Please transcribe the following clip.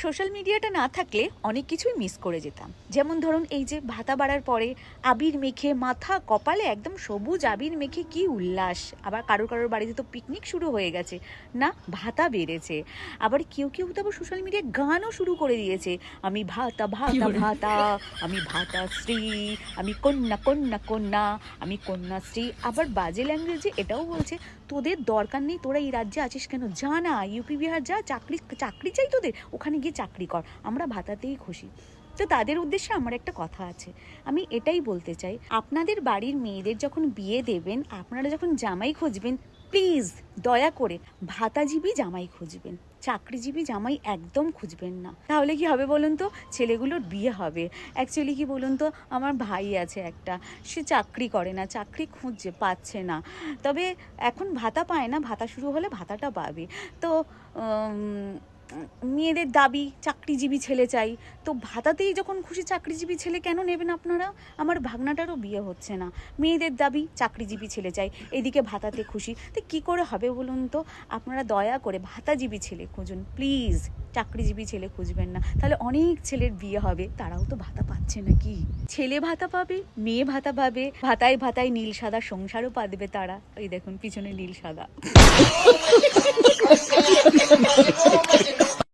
Social মিডিয়াটা না থাকলে অনেক কিছুই মিস করে যেতাম। যেমন ধরুন এই যে ভাতা বাড়ার পরে আবির মেখে মাথা কপালে একদম সবুজ আবির মেখে কি উল্লাস। আবার কারোর কারোর বাড়িতে তো পিকনিক শুরু হয়ে গেছে, না ভাতা বেড়েছে। আবার কেউ কেউ তো আবার সোশ্যাল মিডিয়ায় গানও শুরু করে দিয়েছে, আমি ভাতা ভাতা ভাতা, আমি ভাতা শ্রী, আমি কন্যা কন্যা কন্যা, আমি কন্যাশ্রী। আবার বাজে ল্যাঙ্গুয়েজে এটাও বলছে, তোদের দরকার নেই, তোরা এই রাজ্যে আছিস কেন, যা না ইউপি বিহার যা, চাকরি চাকরি চাই তোদের, ওখানে গিয়ে চাকরি কর, আমরা ভাতাতেই খুশি। তো তাদের উদ্দেশ্যে আমার একটা কথা আছে, আমি এটাই বলতে চাই, আপনাদের বাড়ির মেয়েদের যখন বিয়ে দেবেন, আপনারা যখন জামাই খুঁজবেন, প্লিজ দয়া করে ভাতাজীবী জামাই খুঁজবেন, চাকরিজীবী জামাই একদম খুঁজবেন না। তাহলে কি হবে বলুন তো, ছেলেগুলোর বিয়ে হবে। অ্যাকচুয়ালি কি বলুন তো, আমার ভাই আছে একটা, সে চাকরি করে না, চাকরি খুঁজছে, পাচ্ছে না। তবে এখন ভাতা পায় না, ভাতা শুরু হলে ভাতাটা পাবে। তো মেয়েদের দাবি চাকরিজীবী ছেলে চাই, তো ভাতাতেই যখন খুশি চাকরিজীবী ছেলে কেন নেবেন আপনারা? আমার ভাগনাটারও বিয়ে হচ্ছে না, মেয়েদের দাবি চাকরিজীবী ছেলে চাই, এদিকে ভাতাতে খুশি, তো কী করে হবে বলুন তো? আপনারা দয়া করে ভাতাজীবী ছেলে খুঁজুন প্লিজ, চাকরিজীবী ছেলে খুঁজবেন না, তাহলে অনেক ছেলের বিয়ে হবে, তারাও তো ভাতা পাচ্ছে নাকি। ছেলে ভাতা পাবে, মেয়ে ভাতা পাবে, ভাতায় ভাতায় নীল সাদা সংসারও পাবে তারা। এই দেখুন পিছনে নীল সাদা।